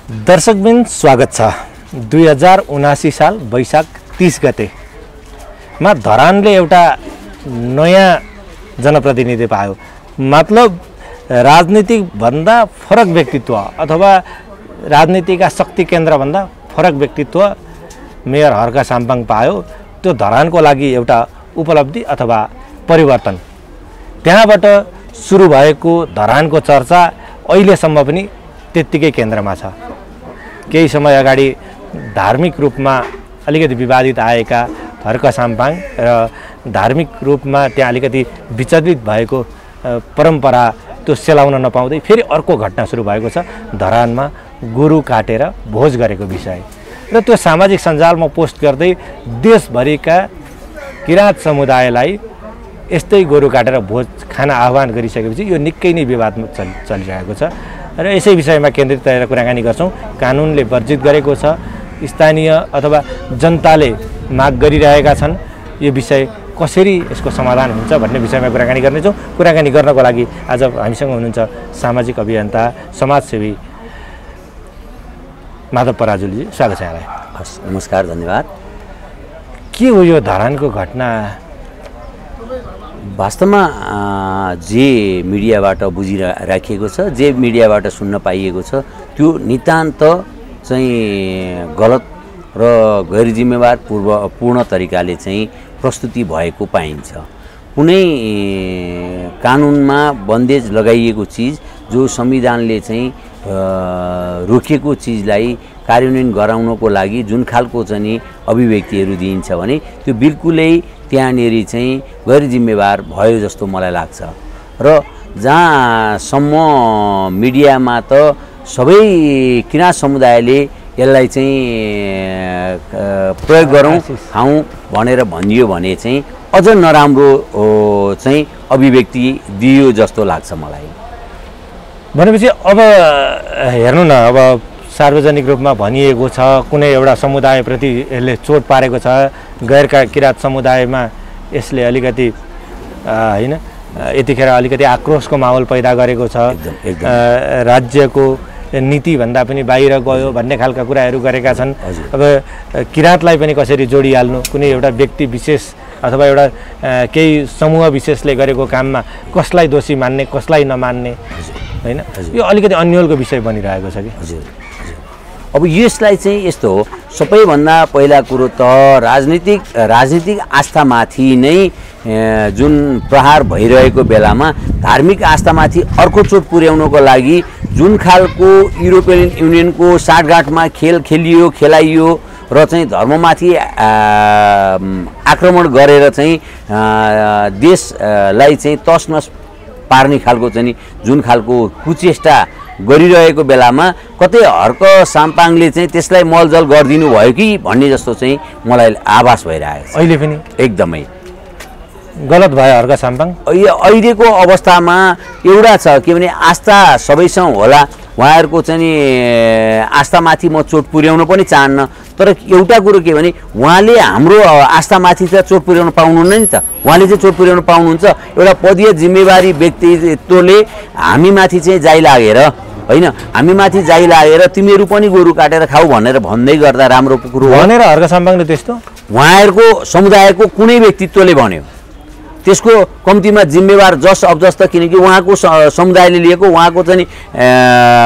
दर्शकबिन स्वागत छ। 2079 साल वैशाख 30 गतेमा धरानले एउटा नयाँ जनप्रतिनिधि पायो। मतलब राजनीतिक भन्दा फरक व्यक्तित्व अथवा राजनीतिका शक्ति केन्द्रभन्दा फरक व्यक्तित्व मेयर हर्क साम्पाङ पायो। त्यो धरानको लागि एउटा उपलब्धि अथवा परिवर्तन। त्यहाँबाट सुरु भएको धरानको चर्चा अहिलेसम्म पनि त्यत्तिकै केन्द्रमा छ। केही समय अगाडि धार्मिक रूपमा अलिकति विवादित आएका हर्क साम्पाङ र धार्मिक रूपमा त्यहाँ अलिकति विचलित भएको परम्परा त्यो सेलाउन नपाउँदै फेरि अर्को घटना सुरु भएको छ। धरानमा गोरु काटेर भोज गरेको विषय र त्यो सामाजिक सञ्जालमा पोस्ट गर्दै देशभरिका किराँत समुदायलाई यस्तै गोरु काटेर भोज खान आह्वान गरिसकेपछि यो निकै नै विवादमा चलिरहेको छ र यसै विषयमा केन्द्रित रहेर कुराकानी गर्छौँ। कानुनले वर्जित गरेको छ, स्थानीय अथवा जनताले माग गरिरहेका छन्। यो विषय कसरी यसको समाधान हुन्छ भन्ने विषयमा कुराकानी गर्नेछौँ। कुराकानी गर्नको लागि आज हामीसँग हुनुहुन्छ सामाजिक अभियन्ता समाजसेवी माधव पराजुली। स्वागत छ यहाँलाई। हस्, नमस्कार, धन्यवाद। के हो यो धरानको घटना? वास्तवमा जे मिडियाबाट बुझिराखिएको छ, जे मिडियाबाट सुन्न पाइएको छ, त्यो नितान्त चाहिँ गलत र गैर जिम्मेवार पूर्ण तरिकाले चाहिँ प्रस्तुति भएको पाइन्छ। कुनै कानुनमा बन्देज लगाइएको चिज जो संविधानले चाहिँ रोकिएको चिजलाई कार्यान्वयन गराउनको लागि जुन खालको चाहिँ अभिव्यक्तिहरू दिइन्छ भने त्यो बिल्कुलै त्यहाँनेरि चाहिँ गैर जिम्मेवार भयो जस्तो मलाई लाग्छ। र जहाँसम्म मिडियामा त सबै किराँत समुदायले यसलाई चाहिँ प्रयोग गरौँ खाउँ भनेर भनियो भने चाहिँ अझ नराम्रो चाहिँ अभिव्यक्ति दियो जस्तो लाग्छ मलाई। भनेपछि अब हेर्नु न, अब सार्वजनिक रूपमा भनिएको छ कुनै एउटा समुदायप्रति यसले चोट पारेको छ, गैर किराँत समुदायमा यसले अलिकति हैन यतिखेर अलिकति आक्रोशको माहौल पैदा गरेको छ। राज्यको नीतिभन्दा पनि बाहिर गयो भन्ने खालका कुराहरू गरेका छन्। अब किराँतलाई पनि कसरी जोडिहाल्नु, कुनै एउटा व्यक्ति विशेष अथवा एउटा केही समूह विशेषले गरेको काममा कसलाई दोषी मान्ने कसलाई नमान्ने, हैन यो अलिकति अन्यलको विषय बनिरहेको छ कि। हजुर, अब यसलाई चाहिँ यस्तो हो, सबैभन्दा पहिला कुरो त राजनीतिक आस्थामाथि नै जुन प्रहार भइरहेको बेलामा धार्मिक आस्थामाथि अर्को चोट पुर्याउनको लागि जुन खालको युरोपियन युनियनको साँठगाँठमा खेलाइयो र चाहिँ धर्ममाथि आक्रमण गरेर चाहिँ देशलाई चाहिँ तसनस पार्ने खालको चाहिँ जुन खालको कुचेष्टा गरिरहेको बेलामा कतै हर्क साम्पाङले चाहिँ त्यसलाई मलजल गरिदिनु भयो कि भन्ने जस्तो चाहिँ मलाई आभास भइरहेको छ। अहिले पनि एकदमै गलत भयो हर्क साम्पाङ। अहिलेको अवस्थामा एउटा छ के भने आस्था सबैसँग होला, उहाँहरूको चाहिँ आस्थामाथि म चोट पुर्याउन पनि चाहन्न, तर एउटा कुरो के भने उहाँले हाम्रो आस्थामाथि त चोट पुर्याउन पाउनुहुन्न नि त। उहाँले चाहिँ चोट पुर्याउन पाउनुहुन्छ एउटा पदीय जिम्मेवारी व्यक्तित्वले हामीमाथि चाहिँ जाइ लागेर होइन, हामीमाथि जाइ लागेर तिमीहरू पनि गोरु काटेर खाऊ भनेर भन्दै गर्दा राम्रो कुरो भनेर हर्क साम्पाङले त्यस्तो उहाँहरूको समुदायको कुनै व्यक्तित्वले भन्यो त्यसको कम्तीमा जिम्मेवार जस अब जस्तो, किनकि उहाँको समुदायले लिएको उहाँको चाहिँ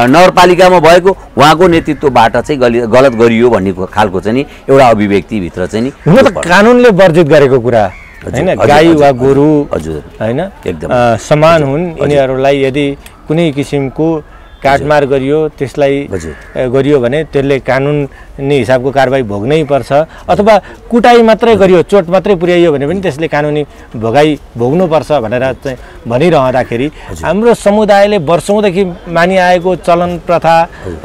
नगरपालिकामा भएको उहाँको नेतृत्वबाट चाहिँ गलत गरियो भन्ने खालको चाहिँ एउटा अभिव्यक्तिभित्र चाहिँ हुन त कानुनले वर्जित गरेको कुरा हैन। गाई वा गोरु हजुर हैन एकदम समान हुन्, यिनीहरूलाई यदि कुनै किसिमको काटमार गरियो त्यसलाई गरियो भने त्यसले कानुनी हिसाबको कारबाही भोग्नै पर्छ, अथवा कुटाई मात्रै गरियो चोट मात्रै पुर्याइयो भने पनि त्यसले कानुनी भोगाई भोग्नुपर्छ भनेर चाहिँ भनिरहँदाखेरि हाम्रो समुदायले वर्षौँदेखि मानिआएको चलन प्रथा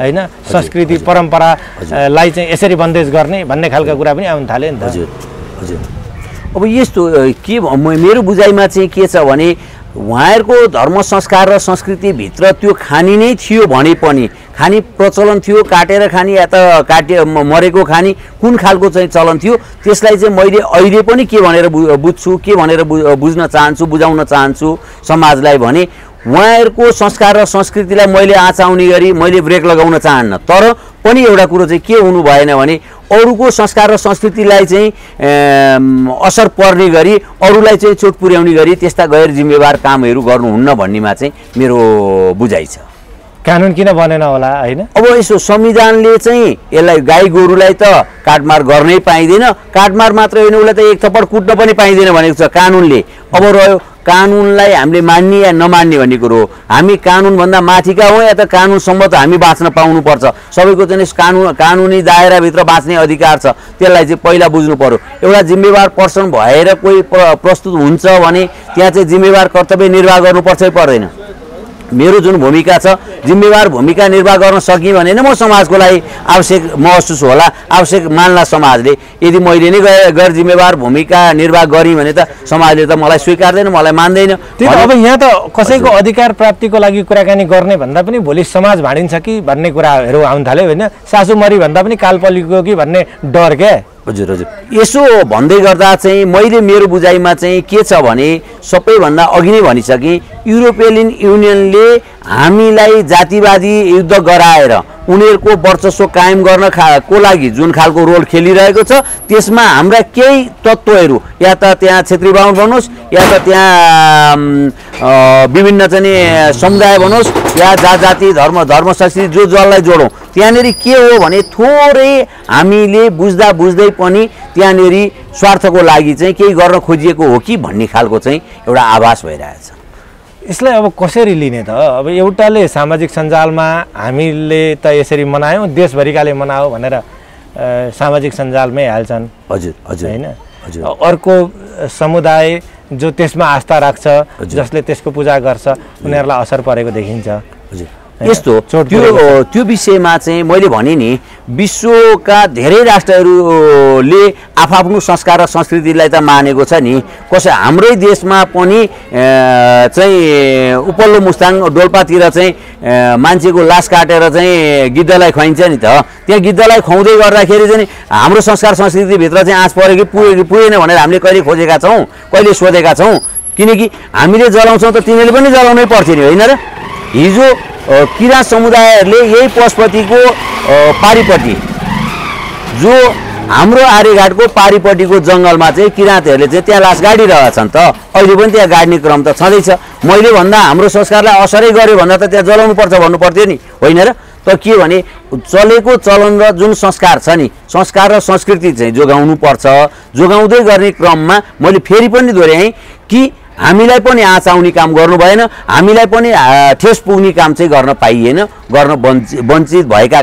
हैन संस्कृति परम्परालाई चाहिँ यसरी बन्देज गर्ने भन्ने खालका कुरा पनि आउन थाल्यो नि त। हजुर हजुर, अब यस्तो के मेरो बुझाइमा चाहिँ के छ भने उहाँहरूको धर्म संस्कार र संस्कृतिभित्र त्यो खानी नै थियो भने पनि खानी प्रचलन थियो, काटेर खानी या त मरेको खानी कुन खालको चाहिँ चलन थियो त्यसलाई चाहिँ मैले अहिले पनि के भनेर बुझ्छु, के भनेर बुझ्न चाहन्छु, बुझाउन चाहन्छु समाजलाई भने उहाँहरूको संस्कार र संस्कृतिलाई मैले आँचाउने गरी मैले ब्रेक लगाउन चाहन्न, तर पनि एउटा कुरो चाहिँ के हुनु भएन भने अरूको संस्कार र संस्कृतिलाई चाहिँ असर पर्ने गरी अरूलाई चाहिँ चोट पुर्याउने गरी त्यस्ता गैर जिम्मेवार कामहरू गर्नुहुन्न भन्नेमा चाहिँ मेरो बुझाइ छ। कानुन किन बनेन होला हैन? अब यसो संविधानले चाहिँ यसलाई गाई गोरुलाई त काटमार गर्नै पाइँदैन, काटमार मात्र होइन उसलाई त एक थप्पड कुट्न पनि पाइँदैन भनेको छ कानुनले। अब रह्यो कानुनलाई हामीले मान्ने या नमान्ने भन्ने कुरो हो। हामी कानुनभन्दा माथिका हौँ या त कानुनसम्म त हामी बाँच्न पाउनुपर्छ। सबैको चाहिँ कानुनी दायराभित्र बाँच्ने अधिकार छ, त्यसलाई चाहिँ पहिला बुझ्नु पर्यो। एउटा जिम्मेवार पर्सन भएर कोही प्रस्तुत हुन्छ भने त्यहाँ चाहिँ जिम्मेवार कर्तव्य निर्वाह गर्नुपर्छ पर्दैन। मेरो जुन भूमिका छ जिम्मेवार भूमिका निर्वाह गर्न सकिएँ भने नै म समाजको लागि आवश्यक महसुस होला, आवश्यक मान्ला समाजले। यदि मैले नै गैर जिम्मेवार भूमिका निर्वाह गरेँ भने त समाजले त मलाई स्वीकार्दैन, मलाई मान्दैन। त्यही त अब यहाँ त कसैको अधिकार प्राप्तिको लागि कुराकानी गर्ने भन्दा पनि भोलि समाज भाँडिन्छ कि भन्ने कुराहरू आउन थाल्यो होइन? सासु मरी भन्दा पनि काल पलिको कि भन्ने डर क्या? हजुर हजुर, यसो भन्दै गर्दा चाहिँ मैले मेरो बुझाइमा चाहिँ के छ भने सबैभन्दा अघि नै भनिसकेँ, युरोपियन युनियनले हामीलाई जातिवादी युद्ध गराएर उनीहरूको वर्चस्व कायम गर्न को लागि जुन खालको रोल खेलिरहेको छ त्यसमा हाम्रा केही तत्त्वहरू या त त्यहाँ क्षेत्री बाहुन भन्नुहोस् या त त्यहाँ विभिन्न चाहिँ समुदाय भन्नुहोस् या जाति धर्म संस्कृति जो जसलाई जोडौँ त्यहाँनिर के हो भने थोरै हामीले बुझ्दा बुझ्दै पनि त्यहाँनिर स्वार्थको लागि चाहिँ केही गर्न खोजिएको हो कि भन्ने खालको चाहिँ एउटा आभास भइरहेछ। यसलाई अब कसरी लिने त? अब एउटाले सामाजिक सञ्जालमा हामीले त यसरी मनायौँ, देशभरिकाले मनाऊ भनेर सामाजिक सञ्जालमै हाल्छन्। हजुर हजुर हैन? हजुर। अर्को समुदाय जो त्यसमा आस्था राख्छ, जसले त्यसको पूजा गर्छ, उनीहरूलाई असर परेको देखिन्छ। हजुर, यस्तो त्यो विषयमा चाहिँ मैले भने नि विश्वका धेरै राष्ट्रहरूले आफ्नो संस्कार र संस्कृतिलाई त मानेको छ नि। कसै हाम्रै देशमा पनि चाहिँ उपल्लो मुस्ताङ डोल्पातिर चाहिँ मान्छेको लास काटेर चाहिँ गिद्धलाई खुवाइन्छ नि त। त्यहाँ गिद्धलाई खुवाउँदै गर्दाखेरि चाहिँ हाम्रो संस्कार संस्कृतिभित्र चाहिँ आँच पऱ्यो कि पुगेन भनेर हामीले कहिले खोजेका छौँ, कहिले सोधेका छौँ? किनकि हामीले जलाउँछौँ त तिनीहरूले पनि जलाउनै पर्थ्यो नि होइन र? हिजो किराँत समुदायहरूले यही पशुपतिको पारिपट्टि जो हाम्रो आर्यघाटको पारिपट्टिको जङ्गलमा चाहिँ किराँतहरूले चाहिँ त्यहाँ लास गाडिरहेछन् त। अहिले पनि त्यहाँ गाड्ने क्रम त छँदैछ। मैले भन्दा हाम्रो संस्कारलाई असरै गर्यो भन्दा त त्यहाँ जलाउनु पर्छ भन्नु पर्थ्यो नि होइन र? त के भने चलेको चलन र जुन संस्कार छ नि, संस्कार र संस्कृति चाहिँ जोगाउनु पर्छ। जोगाउँदै गर्ने क्रममा मैले फेरि पनि दोहोऱ्याएँ कि हामीलाई पनि आँच आउने काम गर्नु भएन, हामीलाई पनि ठेस पुग्ने काम चाहिँ गर्न पाइएन, गर्न वञ्चित भएका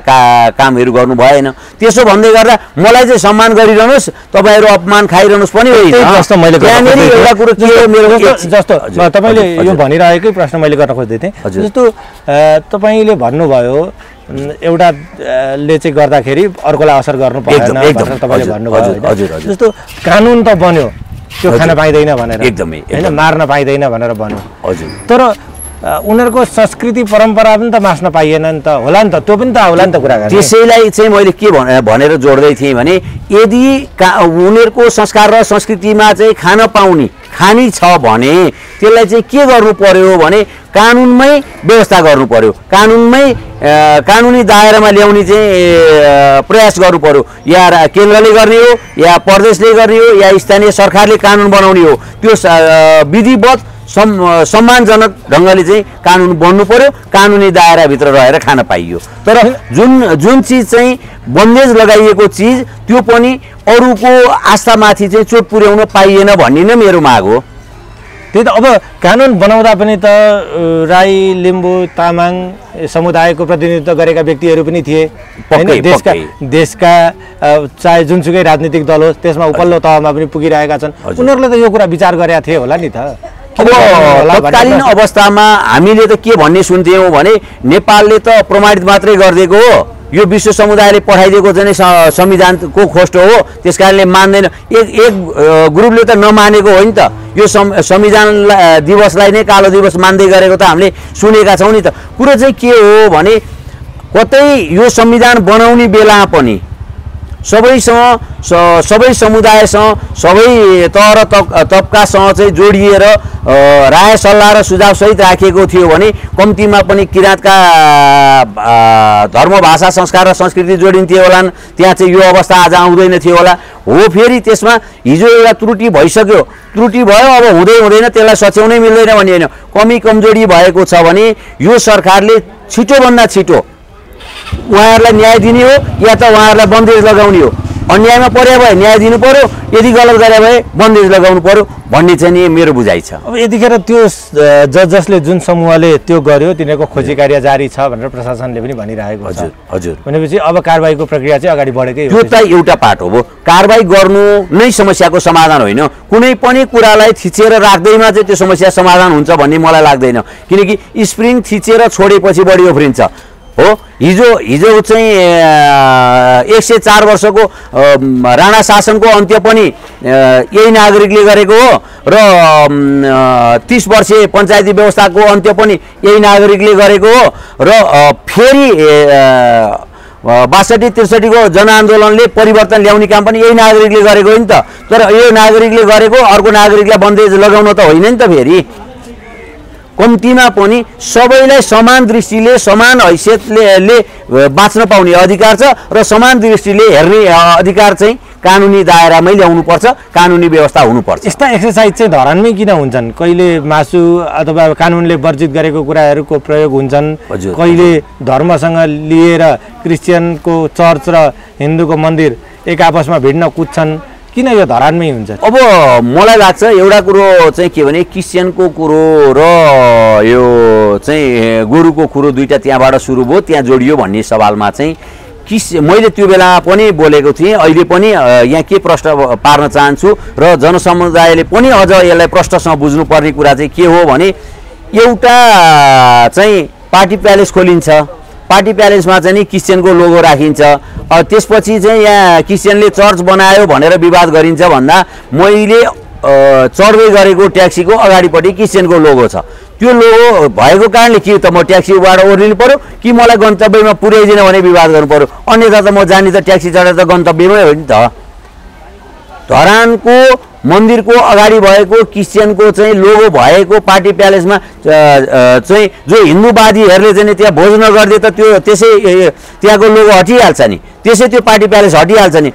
कामहरू गर्नु भएन। त्यसो भन्दै गर्दा मलाई चाहिँ सम्मान गरिरहनुहोस्, तपाईँहरू अपमान खाइरहनुहोस् पनि होइन। एउटा कुरो के हो मेरो जस्तो तपाईँले यो भनिरहेकै प्रश्न मैले गर्न खोज्दै थिएँ। जस्तो तपाईँले भन्नुभयो एउटाले चाहिँ गर्दाखेरि अर्कोलाई असर गर्नु भएन भनेर तपाईँले भन्नुभयो। जस्तो कानुन त बन्यो त्यो खान पाइँदैन भनेर, एकदमै होइन मार्न पाइँदैन भनेर भन्यो। हजुर, तर उनीहरूको संस्कृति परम्परा पनि त मास्न पाइएन नि त, होला नि त? त्यो पनि त होला नि त कुरा। त्यसैलाई चाहिँ मैले के भनेर जोड्दै थिएँ भने यदि उनीहरूको संस्कार र संस्कृतिमा चाहिँ खान पाउने खानी छ भने त्यसलाई चाहिँ के गर्नु पर्यो भने कानुनमै व्यवस्था गर्नु पर्यो, कानुनी दायरामा ल्याउने चाहिँ प्रयास गर्नु पर्यो। या केन्द्रले गर्ने हो या प्रदेशले गर्ने हो या स्थानीय सरकारले कानुन बनाउने हो। त्यो विधिवत सम्मानजनक ढङ्गले चाहिँ कानुन बन्नु पर्यो, कानुनी दायराभित्र रहेर खान पाइयो। तर जुन चिज चाहिँ बन्देज लगाइएको चिज त्यो पनि अरूको आस्थामाथि चाहिँ चोट पुर्याउन पाइएन भन्ने नै मेरो माग हो। त्यही त अब कानुन बनाउँदा पनि त राई लिम्बू तामाङ समुदायको प्रतिनिधित्व गरेका व्यक्तिहरू पनि थिए हैन? देशका चाहे जुनसुकै राजनीतिक दल होस् त्यसमा उपल्लो तहमा पनि पुगिरहेका छन्। उनीहरूले त यो कुरा विचार गरेका थिए होला नि त। अब तत्कालीन अवस्थामा हामीले त के भन्ने सुन्थ्यौँ भने नेपालले त प्रमाणित मात्रै गरिदिएको हो, यो विश्व समुदायले पठाइदिएको चाहिँ संविधानको खोस्ट हो, त्यस कारणले मान्दैन। एक ग्रुपले त नमानेको हो नि त। यो संविधान दिवसलाई नै कालो दिवस मान्दै गरेको त हामीले सुनेका छौँ नि त। कुरो चाहिँ के हो भने कतै यो संविधान बनाउने बेला पनि सबै समुदायसँग सबै तह र तबकासँग चाहिँ जोडिएर राय सल्लाह र सुझावसहित राखिएको थियो भने कम्तीमा पनि किराँतका धर्म भाषा संस्कार र संस्कृति जोडिन्थ्यो होलान्, त्यहाँ चाहिँ यो अवस्था आज आउँदैन थियो होला। हो फेरि त्यसमा हिजो एउटा त्रुटि भइसक्यो, त्रुटि भयो, अब हुँदैन त्यसलाई सच्याउनै मिल्दैन भन्ने होइन, कमी कमजोरी भएको छ भने यो सरकारले छिटोभन्दा छिटो उहाँहरूलाई न्याय दिने हो या त उहाँहरूलाई बन्देज लगाउने हो। अन्यायमा परे भए न्याय दिनु पर्यो, यदि गलत गरे भए बन्देज लगाउनु पर्यो भन्ने चाहिँ नि मेरो बुझाइ छ। अब यतिखेर त्यो जसले जुन समूहले त्यो गर्यो तिनीहरूको खोजी कार्य जारी छ भनेर प्रशासनले पनि भनिरहेको छ। हजुर भनेपछि अब कारबाहीको प्रक्रिया चाहिँ अगाडि बढेकै हो। त्यो त एउटा पार्ट हो। कारबाही गर्नु नै समस्याको समाधान होइन, कुनै पनि कुरालाई थिचेर राख्दैमा चाहिँ त्यो समस्या समाधान हुन्छ भन्ने मलाई लाग्दैन, किनकि स्प्रिङ थिचेर छोडेपछि बढी उफ्रिन्छ हो। हिजो चाहिँ 104 वर्षको राणा शासनको अन्त्य पनि यही नागरिकले गरेको हो र 30 वर्षीय पञ्चायती व्यवस्थाको अन्त्य पनि यही नागरिकले गरेको हो र फेरि 62-63 को जनआन्दोलनले परिवर्तन ल्याउने काम पनि यही नागरिकले गरेको हो नि त। तर यो नागरिकले गरेको अर्को नागरिकलाई बन्देज लगाउन त होइन नि त। फेरि कम्तीमा पनि सबैलाई समान दृष्टिले समान हैसियतले बाँच्न पाउने अधिकार छ र समान दृष्टिले हेर्ने अधिकार चाहिँ कानुनी दायरामै ल्याउनुपर्छ, कानुनी व्यवस्था हुनुपर्छ। यस्ता एक्सरसाइज चाहिँ धरानमै किन हुन्छन्? कहिले मासु अथवा कानुनले वर्जित गरेको कुराहरूको प्रयोग हुन्छन्, कहिले धर्मसँग लिएर क्रिस्चियनको चर्च र हिन्दूको मन्दिर एक आपसमा भिड्न कुद्छन्, किन यो धरानमै हुन्छ? अब मलाई लाग्छ एउटा कुरो चाहिँ के भने क्रिस्चियनको कुरो र यो चाहिँ गुरुको कुरो दुईटा त्यहाँबाट सुरु भयो, त्यहाँ जोडियो भन्ने सवालमा चाहिँ मैले त्यो बेला पनि बोलेको थिएँ, अहिले पनि यहाँ के प्रश्न पार्न चाहन्छु र जनसमुदायले पनि अझ यसलाई प्रश्नसँग बुझ्नुपर्ने कुरा चाहिँ के हो भने एउटा चाहिँ पार्टी प्यालेस खोलिन्छ, पार्टी प्यालेसमा चाहिँ नि क्रिस्चियनको लोगो राखिन्छ, त्यसपछि चाहिँ यहाँ क्रिस्चियनले चर्च बनायो भनेर विवाद गरिन्छ भन्दा मैले चढ्दै गरेको ट्याक्सीको अगाडिपट्टि क्रिस्चियनको लोगो छ। त्यो लोगो भएको कारणले के त म ट्याक्सीबाट ओर्लिनु पर्यो कि मलाई गन्तव्यमा पुर्याइदिन भने विवाद गर्नु पर्यो? अन्यथा त म जाने त ट्याक्सी चढेर त गन्तव्यमै हो नि त। धरानको मन्दिरको अगाडि भएको क्रिस्चियनको चाहिँ लोगो भएको पार्टी प्यालेसमा चाहिँ जो हिन्दूवादीहरूले चाहिँ त्यहाँ भोज नगर्दे त त्यो त्यसै त्यहाँको लोगो हटिहाल्छ नि, त्यसै त्यो पार्टी प्यालेस हटिहाल्छ नि।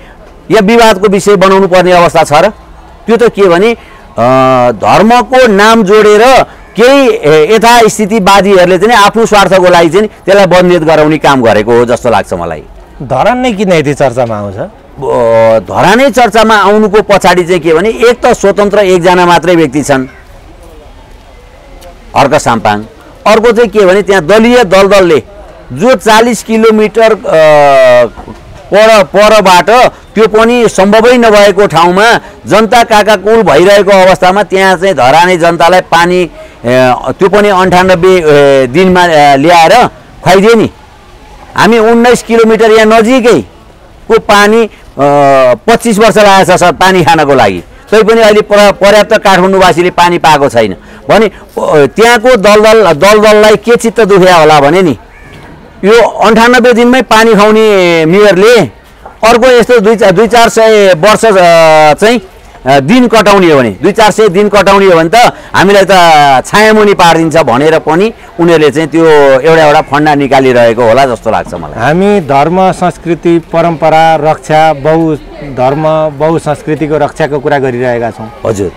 यहाँ विवादको विषय बनाउनु पर्ने अवस्था छ र? त्यो त के भने धर्मको नाम जोडेर केही यथास्थितिवादीहरूले चाहिँ आफ्नो स्वार्थको लागि चाहिँ त्यसलाई बन्देज गराउने काम गरेको हो जस्तो लाग्छ मलाई। धरान नै किन यति चर्चामा आउँछ? धरानै चर्चामा आउनुको पछाडि चाहिँ के भने एक त स्वतन्त्र एकजना मात्रै व्यक्ति छन् हर्क साम्पाङ, अर्को चाहिँ के भने त्यहाँ दलीय दलदलले जो 40 किलोमिटर परबाट त्यो पनि सम्भवै नभएको ठाउँमा जनता काकाकुल भइरहेको अवस्थामा त्यहाँ चाहिँ धराने जनतालाई पानी त्यो पनि 98 दिनमा ल्याएर खुवाइदिए नि। हामी 19 किलोमिटर यहाँ नजिकैको पानी 25 वर्ष लागेको छ पानी खानको लागि, तैपनि अहिले पर्याप्त काठमाडौँवासीले पानी पाएको छैन भने त्यहाँको दलदललाई के चित्त दुख्या होला भने नि यो 98 दिनमै पानी खुवाउने मेयरले अर्को यस्तो 200-400 वर्ष चाहिँ दिन कटाउने हो भने 200-400 दिन कटाउने हो भने त हामीलाई त छायामुनि पारिदिन्छ भनेर पनि उनीहरूले चाहिँ त्यो एउटा फन्डा निकालिरहेको होला जस्तो लाग्छ मलाई। हामी धर्म संस्कृति परम्परा रक्षा बहुधर्म बहुसंस्कृतिको रक्षाको कुरा गरिरहेका छौँ। हजुर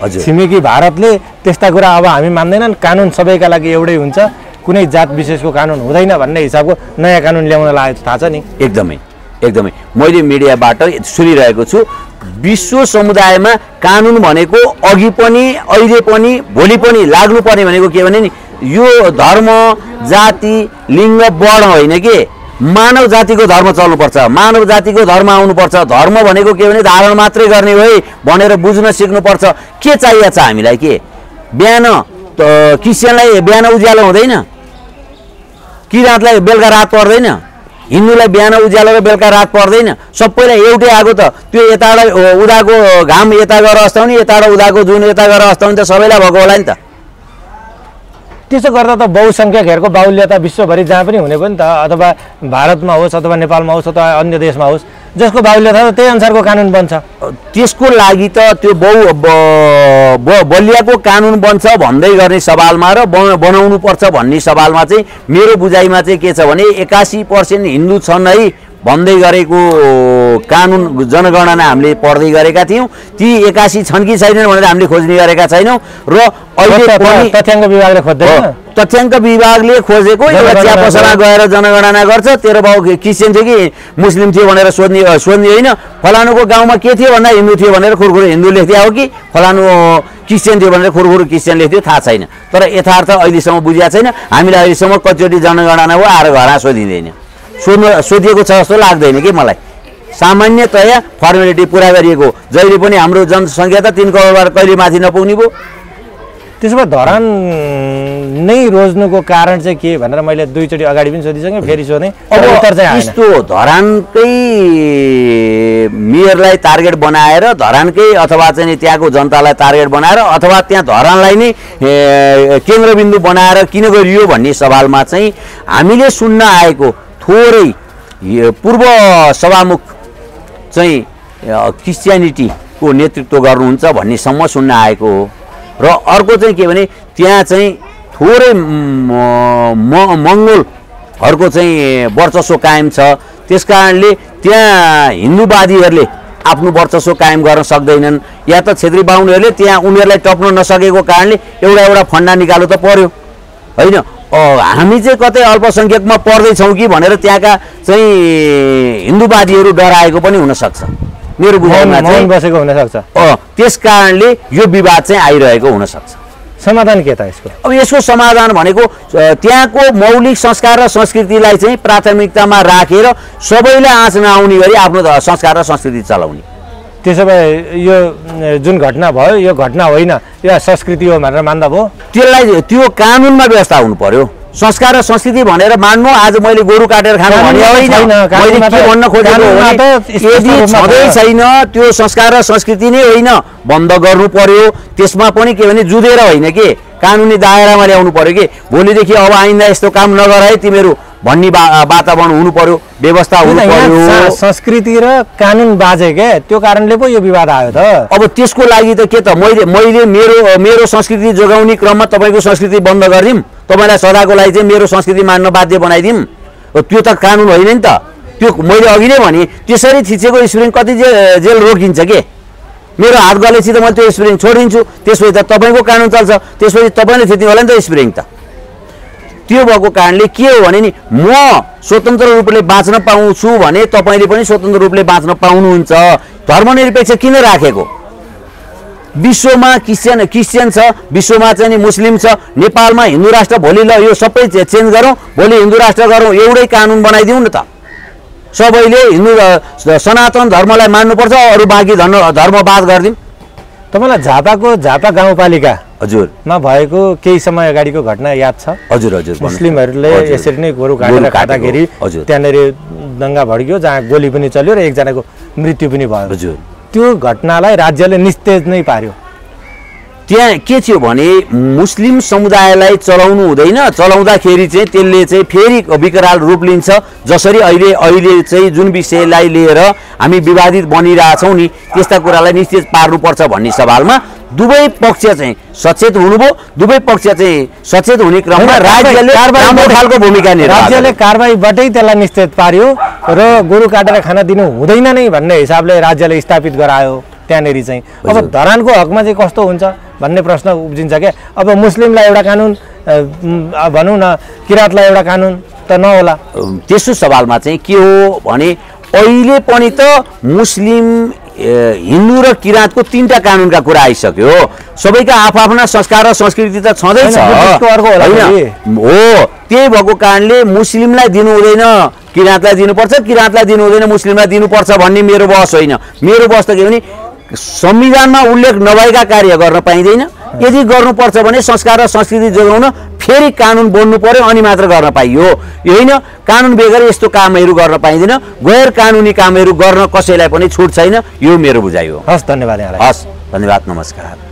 हजुर। छिमेकी भारतले त्यस्ता कुरा अब हामी मान्दैनन्, कानुन सबैका लागि एउटै हुन्छ, कुनै जात विशेषको कानुन हुँदैन भन्ने हिसाबको नयाँ कानुन ल्याउन लागेको थाहा छ नि। एकदमै मैले मिडियाबाट सुनिरहेको छु विश्व समुदायमा कानुन भनेको अघि पनि अहिले पनि भोलि पनि लाग्नुपर्ने भनेको के भने नि यो धर्म जाति लिङ्ग वर्ण होइन के मानव जातिको धर्म चल्नुपर्छ, मानव जातिको धर्म आउनुपर्छ। धर्म भनेको के भने धारण मात्रै गर्ने हो भनेर बुझ्न सिक्नुपर्छ। के चाहिएको छ हामीलाई? के बिहान क्रिस्चियनलाई बिहान उज्यालो हुँदैन, किराँतलाई बेलुका रात पर्दैन, हिन्दूलाई बिहान उज्यालो र बेलुका रात पर्दैन, सबैलाई एउटै आगो त त्यो यताबाट उदाको घाम यता गएर अस्ताउने, यताबाट उदाको जुन यता गएर अस्ताउने त सबैलाई भएको होला नि त। त्यसो गर्दा त बहुसङ्ख्यकहरूको बाहुल्यता विश्वभरि जहाँ पनि हुने पनि त, अथवा भारतमा होस् अथवा नेपालमा होस् अथवा अन्य देशमा होस्, जसको बाहुल्यता छ त्यही अनुसारको कानुन बन्छ। त्यसको लागि त त्यो बलियाको कानुन बन्छ भन्दै गर्ने सवालमा र बनाउनु पर्छ भन्ने सवालमा चाहिँ मेरो बुझाइमा चाहिँ के छ भने 81% हिन्दू छन् है भन्दै गरेको कानुन जनगणना हामीले पढ्दै गरेका थियौँ। ती 81 छन् कि छैनन् भनेर हामीले खोज्ने गरेका छैनौँ र अहिले पनि तथ्याङ्क विभागले खोज्दैन। तथ्याङ्क विभागले खोजेको एउटा चिया पसलमा गएर जनगणना गर्छ, तेरो बाउ क्रिस्चियन थियो कि मुस्लिम थियो भनेर सोध्ने होइन। फलानुको गाउँमा के थियो भन्दा हिन्दू थियो भनेर खुरखुर हिन्दू लेख्दै हो कि फलानु क्रिस्चियन थियो भनेर खुरखुर क्रिस्चियन लेख्थ्यो, थाहा छैन। तर यथार्थ अहिलेसम्म बुझिएको छैन। हामीलाई अहिलेसम्म कतिचोटि जनगणना हो आएर घरमा सोधिँदैन, सोधिएको छ जस्तो लाग्दैन कि मलाई। सामान्यतया फर्मेलिटी पुरा गरिएको, जहिले पनि हाम्रो जनसङ्ख्या त 3 करोडबाट कहिले माथि नपुग्ने भयो। त्यसो भए धरान नै रोज्नुको कारण चाहिँ के भनेर मैले दुईचोटि अगाडि पनि सोधिसकेँ, फेरि सोधेँ। अब उत्तर चाहिँ आएन। यस्तो धरानकै मेयरलाई टार्गेट बनाएर, धरानकै अथवा चाहिँ त्यहाँको जनतालाई टार्गेट बनाएर, अथवा त्यहाँ धरानलाई नै केन्द्रबिन्दु बनाएर किन गरियो भन्ने सवालमा चाहिँ हामीले सुन्न आएको थोरै पूर्व सभामुख चाहिँ क्रिस्चियनिटीको नेतृत्व गर्नुहुन्छ भन्नेसम्म सुन्न आएको हो। र अर्को चाहिँ के भने त्यहाँ चाहिँ थोरै मङ्गोलहरूको चाहिँ वर्चस्व कायम छ। त्यस कारणले त्यहाँ हिन्दूवादीहरूले आफ्नो वर्चस्व कायम गर्न सक्दैनन्, या त क्षेत्री बाहुनहरूले त्यहाँ उनीहरूलाई टप्न नसकेको कारणले एउटा फन्डा निकाल्नु त पर्यो होइन। हामी चाहिँ कतै अल्पसङ्ख्यकमा पर्दैछौँ कि भनेर त्यहाँका चाहिँ हिन्दूवादीहरू डराएको पनि हुनसक्छ, मेरो बुझाइमा चाहिँ बसेको हुनसक्छ। त्यस कारणले यो विवाद चाहिँ आइरहेको हुनसक्छ। समाधान के त यसको? अब यसको समाधान भनेको त्यहाँको मौलिक संस्कार र संस्कृतिलाई चाहिँ प्राथमिकतामा राखेर सबैलाई आँच नआउने गरी आफ्नो संस्कार र संस्कृति चलाउने। त्यसो भए यो जुन घटना भयो यो घटना होइन, यो संस्कृति हो भनेर मान्दा भयो? त्यसलाई त्यो कानुनमा व्यवस्था हुनु पर्यो। संस्कार र संस्कृति भनेर मान्नु, आज मैले गोरु काटेर खानु भने होइन। मैले के भन्न खोजेको यदि छँदै छैन त्यो संस्कार र संस्कृति नै होइन, बन्द गर्नु पर्यो। त्यसमा पनि के भने जुधेर होइन के, कानुनी दायरामा ल्याउनु पर्यो कि भोलिदेखि अब आइन्दा यस्तो काम नगर है तिमीहरू भन्ने वातावरण हुनु पर्यो, व्यवस्था हुनु पर्यो। संस्कृति र कानुन बाजे के, त्यो कारणले पो यो विवाद आयो त। अब त्यसको लागि त के त मैले मेरो संस्कृति जोगाउने क्रममा तपाईँको संस्कृति बन्द गरिदिउँ, तपाईँलाई सदाको लागि चाहिँ मेरो संस्कृति मान्न बाध्य बनाइदिउँ, त्यो त कानुन होइन नि त। त्यो मैले अघि नै भने त्यसरी थिचेको स्प्रिङ कति जेल रोकिन्छ के। मेरो हात गलेपछि त मैले त्यो स्प्रिङ छोडिदिन्छु, त्यसपछि त तपाईँको कानुन चल्छ, त्यसपछि तपाईँले थिच्ने होला नि त स्प्रिङ त। त्यो भएको कारणले के हो भने नि म स्वतन्त्र रूपले बाँच्न पाउँछु भने तपाईँले पनि स्वतन्त्र रूपले बाँच्न पाउनुहुन्छ। धर्मनिरपेक्ष किन राखेको? विश्वमा क्रिस्चियन छ, विश्वमा चाहिँ नि मुस्लिम छ, नेपालमा हिन्दू राष्ट्र भोलि ल यो सबै चेन्ज गरौँ, भोलि हिन्दू राष्ट्र गरौँ, एउटै कानुन बनाइदिउँ न त। सबैले हिन्दू सनातन धर्मलाई मान्नुपर्छ, अरू बाँकी धर्म बाद गरिदिउँ। तपाईँलाई झापा गाउँपालिका हजुरमा भएको केही समय अगाडिको घटना याद छ? हजुर मुस्लिमहरूले यसरी नै गोरु काटेर खाँदाखेरि त्यहाँनिर दङ्गा भड्कियो, जहाँ गोली पनि चल्यो र एकजनाको मृत्यु पनि भयो। हजुर, त्यो घटनालाई राज्यले निस्तेज नै पार्यो। त्यहाँ के थियो भने मुस्लिम समुदायलाई चलाउनु हुँदैन, चलाउँदाखेरि चाहिँ त्यसले चाहिँ फेरि विकराल रूप लिन्छ। जसरी अहिले चाहिँ जुन विषयलाई लिएर हामी विवादित बनिरहेछौँ नि, त्यस्ता कुरालाई निस्तेज पार्नुपर्छ भन्ने सवालमा दुवै पक्ष चाहिँ सचेत हुनुभयो। दुवै पक्ष चाहिँ सचेत हुने क्रममा राज्यले राम्रो खालको भूमिका निर्वाह गर्यो। राज्यले कारबाहीबाटै त्यसलाई निस्तेज पार्यो र गोरु काटेर खाना दिनु हुँदैन नै भन्ने हिसाबले राज्यले स्थापित गरायो त्यहाँनिर चाहिँ। अब धरानको हकमा चाहिँ कस्तो हुन्छ भन्ने प्रश्न उब्जिन्छ क्या। अब मुस्लिमलाई एउटा कानुन भनौँ न, किराँतलाई एउटा कानुन त नहोला। त्यसो सवालमा चाहिँ के हो भने अहिले पनि त मुस्लिम हिन्दू र किराँतको 3टा कानुनका कुरा आइसक्यो। सबैका आफ्ना संस्कार र संस्कृति त छँदैछ होइन हो। त्यही भएको कारणले मुस्लिमलाई दिनु हुँदैन, किराँतलाई दिनुपर्छ, किराँतलाई दिनु हुँदैन, मुस्लिमलाई दिनुपर्छ भन्ने मेरो बहस होइन। मेरो बहस त के भने संविधानमा उल्लेख नभएका कार्य गर्न पाइँदैन। यदि गर्नुपर्छ भने संस्कार र संस्कृति जोगाउन फेरि कानुन बन्नु पर्यो, अनि मात्र गर्न पाइयो। होइन कानुन बेगर यस्तो कामहरू गर्न पाइँदैन। गैर कानुनी कामहरू गर्न कसैलाई पनि छुट छैन। यो मेरो बुझाइ हो। हस्, धन्यवाद। हस्, धन्यवाद, नमस्कार।